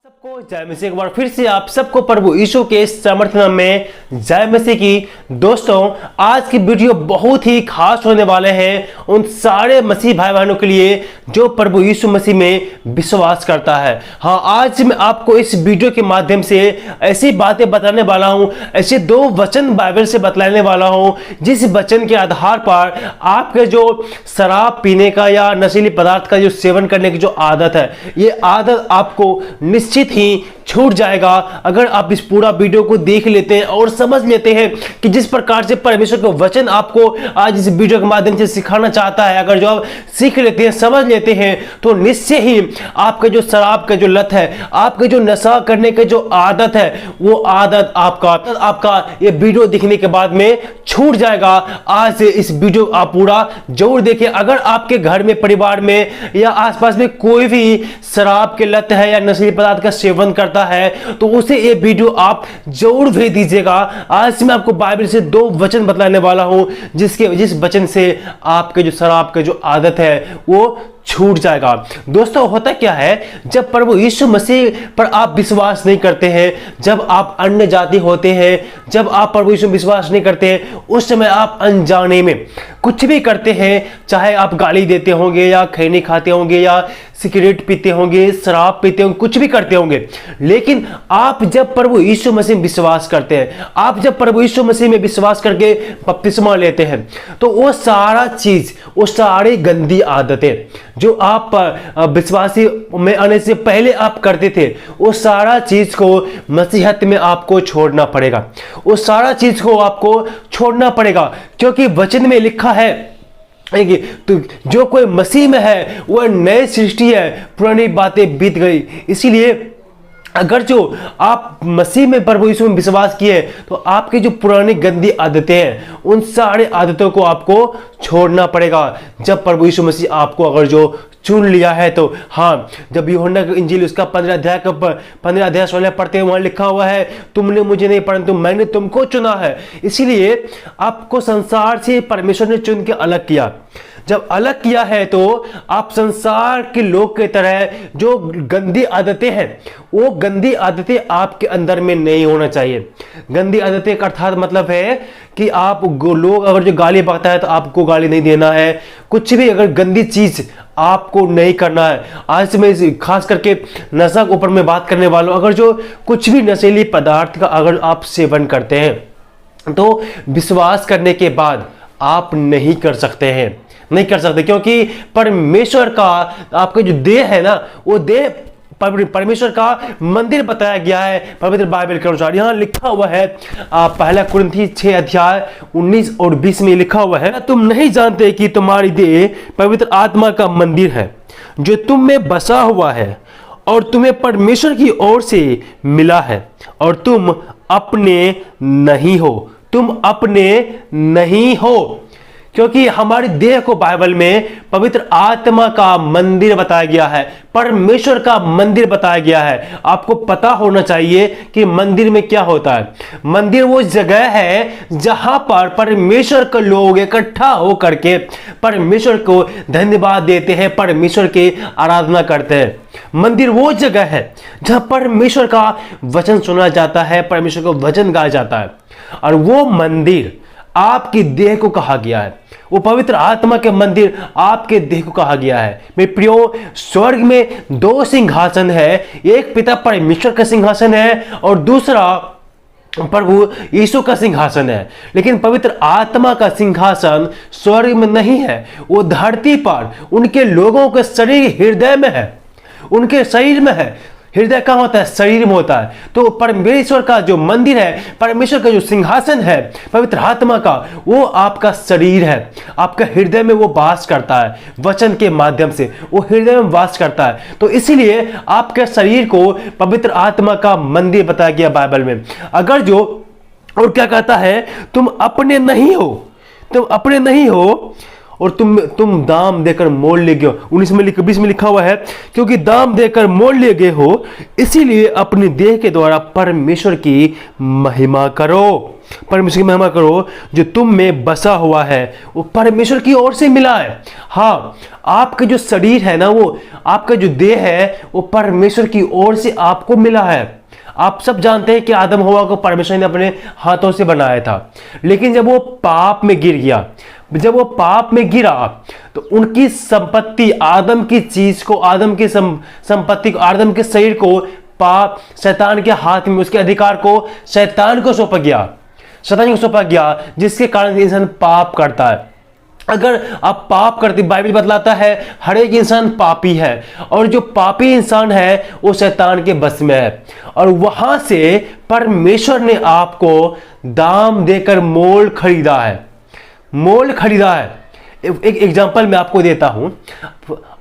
सबको जय मसीह। एक बार फिर से आप सबको प्रभु यीशु के सामर्थ्य नाम में जय मसीह की। दोस्तों, आज की वीडियो बहुत ही खास होने वाले हैं उन सारे मसीह भाई बहनों के लिए जो प्रभु यीशु मसीह में विश्वास करता है। हाँ, आज मैं आपको इस वीडियो के माध्यम से ऐसी बातें बताने वाला हूं, ऐसे दो वचन बाइबल से बतलाने वाला हूं जिस वचन के आधार पर आपके जो शराब पीने का या नशीली पदार्थ का जो सेवन करने की जो आदत है, ये आदत आपको निश्चित ही छूट जाएगा अगर आप इस पूरा वीडियो को देख लेते हैं और समझ लेते हैं कि जिस प्रकार से परमेश्वर का वचन आपको आज इस वीडियो के माध्यम से सिखाना चाहता है। अगर जो आप सीख लेते हैं, समझ लेते हैं, तो निश्चय ही आपके जो शराब का जो लत है, आपके जो नशा करने की जो आदत है, वो आदत आपका ये वीडियो देखने के बाद में छूट जाएगा। आज से इस वीडियो आप पूरा जरूर देखें। अगर आपके घर में, परिवार में या आसपास में कोई भी शराब के लत है या नशीली पदार्थ का सेवन करता है तो उसे ये वीडियो आप जरूर भेज दीजिएगा। आज मैं आपको बाइबल से दो वचन बतलाने वाला हूं जिस वचन से आपके जो शराब की जो आदत है वो छूट जाएगा। दोस्तों, होता क्या है, जब प्रभु यीशु मसीह पर आप विश्वास नहीं करते हैं, जब आप अन्य जाति होते हैं, जब आप प्रभु यीशु विश्वास नहीं करते हैं, उस समय आप अनजाने में कुछ भी करते हैं। चाहे आप गाली देते होंगे या खैनी खाते होंगे या सिगरेट पीते होंगे, शराब पीते होंगे, कुछ भी करते होंगे, लेकिन आप जब प्रभु यीशु मसीह में विश्वास करते हैं, आप जब प्रभु यीशु मसीह में विश्वास करके बपतिस्मा लेते हैं, तो वो सारा चीज, वो सारी गंदी आदतें जो आप विश्वासी में आने से पहले आप करते थे, वो सारा चीज को मसीहत में आपको छोड़ना पड़ेगा। वो सारा चीज को आपको छोड़ना पड़ेगा, क्योंकि वचन में लिखा है तो जो कोई मसीह में है वह नई सृष्टि है, पुरानी बातें बीत गई। इसीलिए अगर जो आप मसीह में प्रभु यीशु में विश्वास किए तो आपकी जो पुरानी गंदी आदतें हैं, उन सारे आदतों को आपको छोड़ना पड़ेगा। जब प्रभु यीशु मसीह आपको अगर जो चुन लिया है तो हाँ, जब यूहन्ना की इंजील उसका 15 अध्याय 16 पढ़ते हैं, वहां लिखा हुआ है, तुमने मुझे नहीं परंतु मैंने तुमको चुना है। इसीलिए आपको संसार से परमेश्वर ने चुन के अलग किया। जब अलग किया है तो आप संसार के लोग की तरह जो गंदी आदतें हैं, वो गंदी आदतें आपके अंदर में नहीं होना चाहिए। गंदी आदतें का अर्थात मतलब है कि आप लोग अगर जो गाली बकता है तो आपको गाली नहीं देना है। कुछ भी अगर गंदी चीज आपको नहीं करना है। आज मैं खास करके नशा के ऊपर में बात करने वाला हूं। अगर जो कुछ भी नशीली पदार्थ का अगर आप सेवन करते हैं तो विश्वास करने के बाद आप नहीं कर सकते हैं, नहीं कर सकते, क्योंकि परमेश्वर का आपका जो देह है ना, वो देह परमेश्वर का मंदिर बताया गया है पवित्र बाइबल के अनुसार। यहां लिखा हुआ है पहला कुरिन्थी 6 अध्याय 19 और 20 में लिखा हुआ है, तुम नहीं जानते कि तुम्हारी देह पवित्र आत्मा का मंदिर है जो तुम में बसा हुआ है और तुम्हें परमेश्वर की ओर से मिला है और तुम अपने नहीं हो, तुम अपने नहीं हो। क्योंकि हमारी देह को बाइबल में पवित्र आत्मा का मंदिर बताया गया है, परमेश्वर का मंदिर बताया गया है। आपको पता होना चाहिए कि मंदिर में क्या होता है। मंदिर वो जगह है जहां पर परमेश्वर के लोग इकट्ठा होकर के परमेश्वर को धन्यवाद देते हैं, परमेश्वर की आराधना करते हैं। मंदिर वो जगह है जहां परमेश्वर का वचन सुना जाता है, परमेश्वर का वचन गाया जाता है, और वो मंदिर आपकी देह को कहा गया है। वो पवित्र आत्मा के मंदिर आपके देह को कहा गया है। मेरे प्रियो, स्वर्ग में दो सिंहासन है, एक पिता परमेश्वर का सिंहासन है और दूसरा प्रभु यीशु का सिंहासन है। लेकिन पवित्र आत्मा का सिंहासन स्वर्ग में नहीं है, वो धरती पर उनके लोगों के शरीर हृदय में है, उनके शरीर में है। हृदय कहाँ होता है? शरीर में होता है। तो परमेश्वर का जो मंदिर है, परमेश्वर का जो सिंहासन है पवित्र आत्मा का, वो आपका शरीर है, आपका हृदय में वो वास करता है। वचन के माध्यम से वो हृदय में वास करता है। तो इसीलिए आपके शरीर को पवित्र आत्मा का मंदिर बताया गया बाइबल में। अगर जो और क्या कहता है, तुम अपने नहीं हो, तुम अपने नहीं हो और तुम दाम देकर मोल ले गए हो। 19 में लिखा हुआ है, क्योंकि दाम देकर मोल ले गए हो, इसीलिए अपनी देह के द्वारा परमेश्वर की महिमा करो। परमेश्वर की महिमा करो। जो तुम में बसा हुआ है वो परमेश्वर की ओर से मिला है। हाँ, आपका जो शरीर है ना, वो आपका जो देह है वो परमेश्वर की ओर से आपको मिला है। आप सब जानते हैं कि आदम हवा को परमेश्वर ने अपने हाथों से बनाया था, लेकिन जब वो पाप में गिर गया, जब वो पाप में गिरा तो उनकी संपत्ति, आदम की चीज को, आदम की संपत्ति को, आदम के शरीर को पाप शैतान के हाथ में, उसके अधिकार को शैतान को सौंपा गया, शैतान को सौंपा गया, जिसके कारण इंसान पाप करता है। अगर आप पाप करते, बाइबल बतलाता है हर एक इंसान पापी है, और जो पापी इंसान है वो शैतान के बस में है, और वहां से परमेश्वर ने आपको दाम देकर मोल खरीदा है, मोल खरीदा है। एक एग्जांपल मैं आपको देता हूं।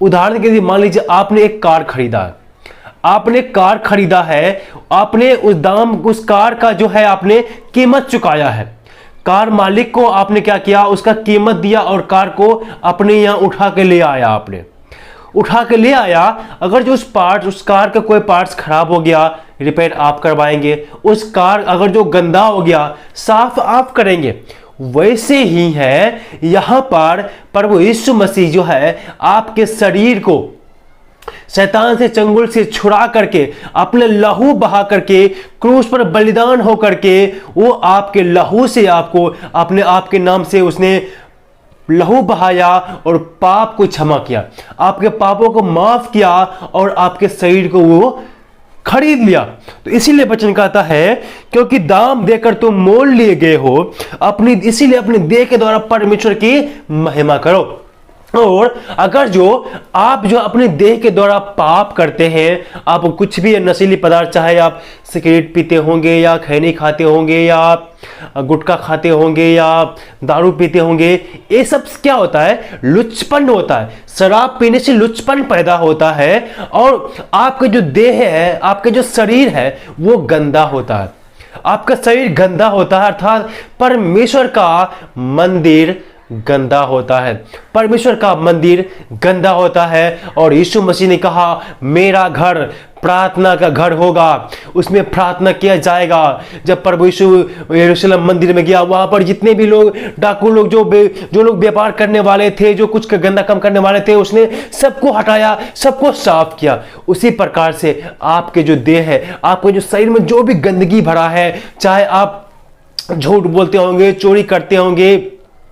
उदाहरण के लिए मान लीजिए आपने एक कार खरीदा है, आपने कार खरीदा है, आपने उस कार का जो है आपने कीमत चुकाया है। कार मालिक को आपने क्या किया, उसका कीमत दिया और कार को अपने यहां उठा के ले आया। आपने उठा के ले आया, अगर जो उस कार का कोई पार्ट्स खराब हो गया, रिपेयर आप करवाएंगे। उस कार अगर जो गंदा हो गया, साफ आप करेंगे। वैसे ही है यहां पर प्रभु यीशु मसीह जो है आपके शरीर को शैतान से, चंगुल से छुड़ा करके, अपने लहू बहा करके, क्रूस पर बलिदान हो करके, वो आपके लहू से आपको, अपने आपके नाम से उसने लहू बहाया और पाप को क्षमा किया, आपके पापों को माफ किया और आपके शरीर को वो खरीद लिया। तो इसीलिए वचन कहता है, क्योंकि दाम देकर तुम मोल लिए गए हो, इसीलिए अपनी देह के द्वारा परमेश्वर की महिमा करो। और अगर आप अपने देह के द्वारा पाप करते हैं, आप कुछ भी नशीली पदार्थ, चाहे आप सिगरेट पीते होंगे या खैनी खाते होंगे या आप गुटखा खाते होंगे या दारू पीते होंगे, ये सब क्या होता है, लुच्चपन होता है। शराब पीने से लुच्चपन पैदा होता है और आपका जो देह है, आपका जो शरीर है वो गंदा होता है। आपका शरीर गंदा होता है, अर्थात परमेश्वर का मंदिर गंदा होता है, परमेश्वर का मंदिर गंदा होता है। और यीशु मसीह ने कहा, मेरा घर प्रार्थना का घर होगा, उसमें प्रार्थना किया जाएगा। जब प्रभु यीशु यरूशलेम मंदिर में गया, वहां पर जितने भी लोग, डाकू लोग, जो लोग व्यापार करने वाले थे, जो कुछ गंदा काम करने वाले थे, उसने सबको हटाया, सबको साफ किया। उसी प्रकार से आपके जो देह है, आपके जो शरीर में जो भी गंदगी भरा है, चाहे आप झूठ बोलते होंगे, चोरी करते होंगे,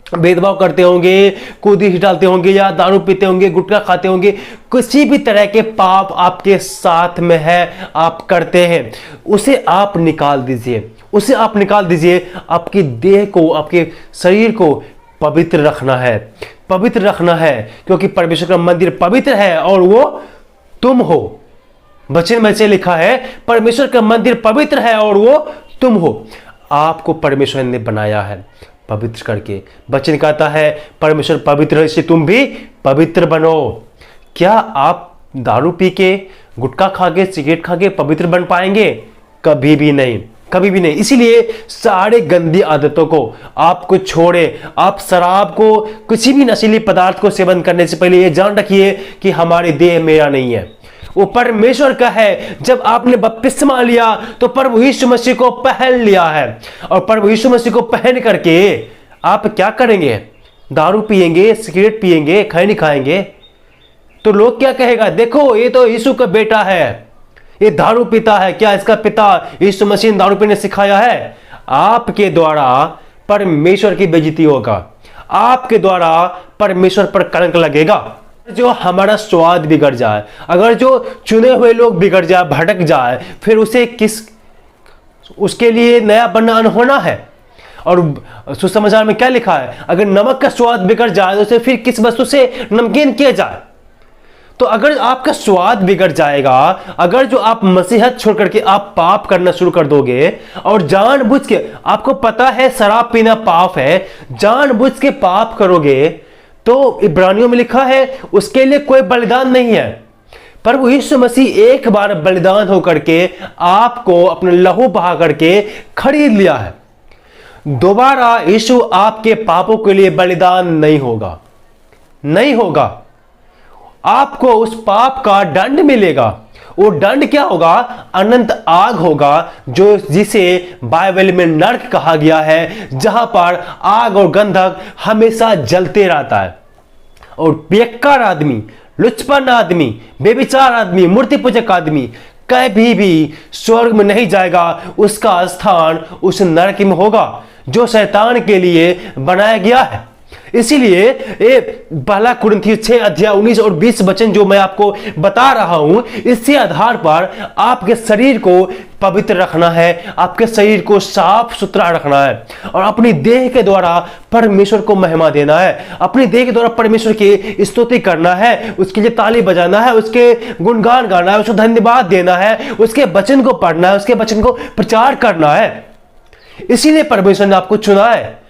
भेदभाव करते होंगे, कूदी हिटालते होंगे, या दारू पीते होंगे, गुटखा खाते होंगे, किसी भी तरह के पाप आपके साथ में है, आप करते हैं, उसे आप निकाल दीजिए, उसे आप निकाल दीजिए। आपकी देह को, आपके शरीर को पवित्र रखना है, पवित्र रखना है, क्योंकि परमेश्वर का मंदिर पवित्र है और वो तुम हो। वचन में से लिखा है, परमेश्वर का मंदिर पवित्र है और वो तुम हो। आपको परमेश्वर ने बनाया है पवित्र करके। वचन कहता है परमेश्वर पवित्र है, इसलिए तुम भी पवित्र बनो। क्या आप दारू पी के, गुटखा खा के, सिगरेट खा के पवित्र बन पाएंगे? कभी भी नहीं, कभी भी नहीं। इसीलिए सारे गंदी आदतों को आपको छोड़े। आप शराब को, किसी भी नशीली पदार्थ को सेवन करने से पहले ये जान रखिए कि हमारी देह मेरा नहीं है, वो परमेश्वर का है। जब आपने बपतिस्मा लिया तो प्रभु यीशु मसीह को पहन लिया है, और प्रभु यीशु मसीह को पहन करके आप क्या करेंगे? दारू पिएंगे, सिगरेट पिएंगे, खैनी खाएंगे, तो लोग क्या कहेगा? देखो, ये तो यीशु का बेटा है, ये दारू पीता है। क्या इसका पिता यीशु मसीह ने दारू पीने सिखाया है? आपके द्वारा परमेश्वर की बेइज्जती होगा, आपके द्वारा परमेश्वर पर कलंक लगेगा। जो हमारा स्वाद बिगड़ जाए, अगर जो चुने हुए लोग बिगड़ जाए, भटक जाए, फिर उसके लिए नया बनना अनहोना है। और सुसमाचार में क्या लिखा है? अगर नमक का स्वाद बिगड़ जाए तो उसे फिर किस वस्तु से नमकीन किया जाए? तो अगर आपका स्वाद बिगड़ जाएगा, अगर जो आप मसीहत छोड़ करके आप पाप करना शुरू कर दोगे, और जानबूझ के, आपको पता है शराब पीना पाप है, जानबूझ के पाप करोगे, तो इब्रानियों में लिखा है उसके लिए कोई बलिदान नहीं है। प्रभु यीशु मसीह एक बार बलिदान होकर के आपको अपने लहू बहा करके खरीद लिया है। दोबारा यीशु आपके पापों के लिए बलिदान नहीं होगा। नहीं होगा, आपको उस पाप का दंड मिलेगा। वो दंड क्या होगा? अनंत आग होगा, जो जिसे बाइबल में नरक कहा गया है, जहां पर आग और गंधक हमेशा जलते रहता है। और बेकार आदमी, लुच्चपन आदमी, बेविचार आदमी, मूर्ति पूजक आदमी कभी भी स्वर्ग में नहीं जाएगा। उसका स्थान उस नरक में होगा जो शैतान के लिए बनाया गया है। इसीलिए ये पहला कुरिन्थियों 6 अध्याय 19 और 20 वचन जो मैं आपको बता रहा हूं, इसके आधार पर आपके शरीर को पवित्र रखना है, आपके शरीर को साफ सुथरा रखना है और अपनी देह के द्वारा परमेश्वर को महिमा देना है। अपनी देह के द्वारा परमेश्वर की स्तुति करना है, उसके लिए ताली बजाना है, उसके गुणगान गाना है, उसको धन्यवाद देना है, उसके वचन को पढ़ना है, उसके वचन को प्रचार करना है। इसीलिए परमेश्वर ने आपको चुना है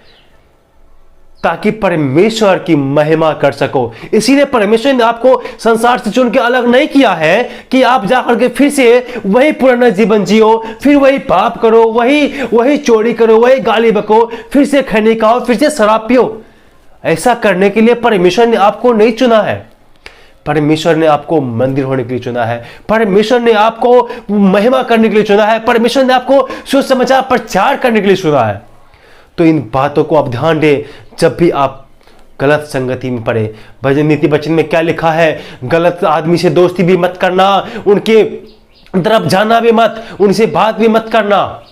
ताकि परमेश्वर की महिमा कर सको। इसीलिए परमेश्वर ने आपको संसार से चुन के अलग नहीं किया है कि आप जाकर के फिर से वही पुराना जीवन जियो, फिर वही पाप करो, वही चोरी करो, वही गाली बको, फिर से खैनी खाओ, फिर से शराब पियो। ऐसा करने के लिए परमेश्वर ने आपको नहीं चुना है। परमेश्वर ने आपको मंदिर होने के लिए चुना है, परमेश्वर ने आपको महिमा करने के लिए चुना है, परमेश्वर ने आपको सुसमाचार प्रचार करने के लिए चुना है। तो इन बातों को आप ध्यान दें जब भी आप गलत संगति में पड़े। भजन नीति वचन में क्या लिखा है? गलत आदमी से दोस्ती भी मत करना, उनके तरफ जाना भी मत, उनसे बात भी मत करना।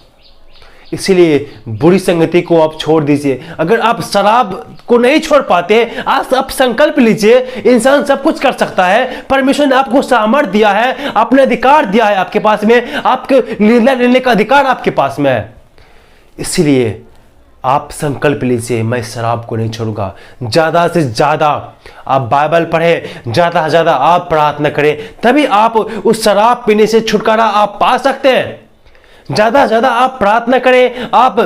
इसीलिए बुरी संगति को आप छोड़ दीजिए। अगर आप शराब को नहीं छोड़ पाते, आज आप संकल्प लीजिए। इंसान सब कुछ कर सकता है, परमेश्वर ने आपको सामर्थ्य दिया है, अपने अधिकार दिया है आपके पास में, आपके निर्णय लेने का अधिकार आपके पास में है। इसलिए आप संकल्प लीजिए, मैं शराब को नहीं छोड़ूंगा। ज्यादा से ज्यादा आप बाइबल पढ़ें, ज्यादा से ज्यादा आप प्रार्थना करें, तभी आप उस शराब पीने से छुटकारा आप पा सकते हैं। ज्यादा से ज्यादा आप प्रार्थना करें, आप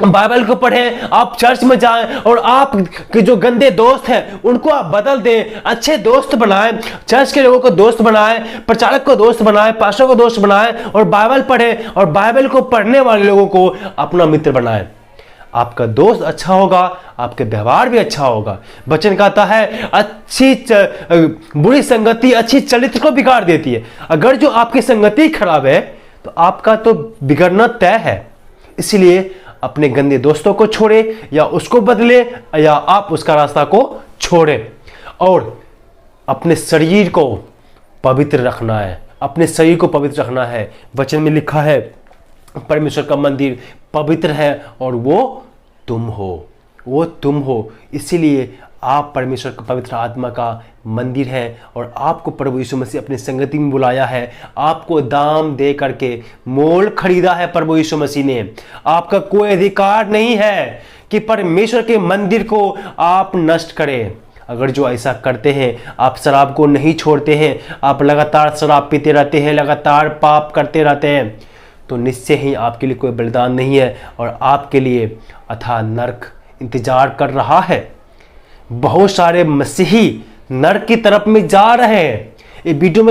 बाइबल को पढ़ें, आप चर्च में जाएं और आप के जो गंदे दोस्त हैं उनको आप बदल दें, अच्छे दोस्त बनाएं, चर्च के लोगों को दोस्त बनाएं, प्रचारक को दोस्त बनाएं, पास्टर को दोस्त बनाएं और बाइबल पढ़ें और बाइबल को पढ़ने वाले लोगों को अपना मित्र बनाएं। आपका दोस्त अच्छा होगा, आपके व्यवहार भी अच्छा होगा। वचन कहता है बुरी संगति अच्छी चरित्र को बिगाड़ देती है। अगर जो आपकी संगति खराब है तो आपका तो बिगड़ना तय है। इसीलिए अपने गंदे दोस्तों को छोड़े, या उसको बदले, या आप उसका रास्ता को छोड़े। और अपने शरीर को पवित्र रखना है, अपने शरीर को पवित्र रखना है। वचन में लिखा है परमेश्वर का मंदिर पवित्र है और वो तुम हो। इसीलिए आप परमेश्वर का पवित्र आत्मा का मंदिर है और आपको प्रभु यीशु मसीह अपनी संगति में बुलाया है। आपको दाम दे करके मोल खरीदा है प्रभु यीशु मसीह ने। आपका कोई अधिकार नहीं है कि परमेश्वर के मंदिर को आप नष्ट करें। अगर जो ऐसा करते हैं, आप शराब को नहीं छोड़ते हैं, आप लगातार शराब पीते रहते हैं, लगातार पाप करते रहते हैं, तो निश्चय ही आपके लिए कोई बलिदान नहीं है और आपके लिए अथाह नरक इंतजार कर रहा है। बहुत सारे मसीही नरक की तरफ में जा रहे हैं। एक वीडियो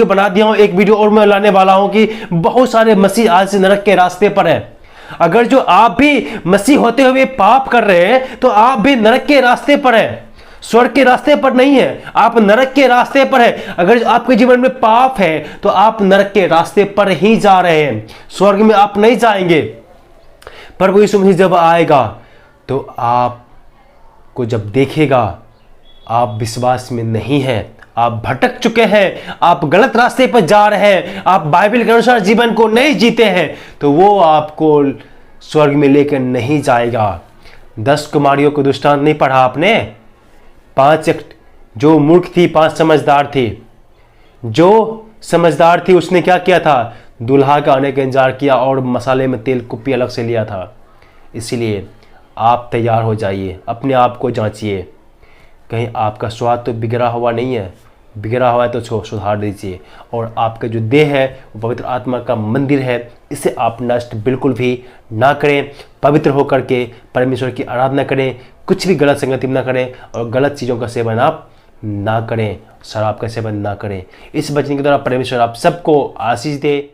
बना दिया हूं, एक वीडियो और मैं लाने वाला हूं कि बहुत सारे मसीह आज से नरक के रास्ते पर हैं। अगर जो आप भी मसीह होते हुए पाप कर रहे हैं तो आप भी नरक के रास्ते पर हैं, स्वर्ग के रास्ते पर नहीं है, आप नरक के रास्ते पर है। अगर आपके जीवन में पाप है तो आप नरक के रास्ते पर ही जा रहे हैं, स्वर्ग में आप नहीं जाएंगे। प्रभु यीशु मसीह जब आएगा तो आपको जब देखेगा, आप विश्वास में नहीं हैं, आप भटक चुके हैं, आप गलत रास्ते पर जा रहे हैं, आप बाइबल के अनुसार जीवन को नहीं जीते हैं, तो वो आपको स्वर्ग में लेकर नहीं जाएगा। 10 कुमारियों को दृष्टांत नहीं पढ़ा आपने? 5 जो मूर्ख थी, 5 समझदार थी। जो समझदार थी उसने क्या किया था? दूल्हा का आने का इंतजार किया और मसाले में तेल कुप्पी अलग से लिया था। इसीलिए आप तैयार हो जाइए, अपने आप को जांचिए, कहीं आपका स्वाद तो बिगड़ा हुआ नहीं है। बिगड़ा हुआ है तो सुधार दीजिए। और आपका जो देह है वो पवित्र आत्मा का मंदिर है, इसे आप नष्ट बिल्कुल भी ना करें। पवित्र होकर के परमेश्वर की आराधना करें, कुछ भी गलत संगति ना करें और गलत चीज़ों का सेवन आप ना करें, शराब का सेवन ना करें। इस वचन के द्वारा परमेश्वर आप सबको आशीष दे।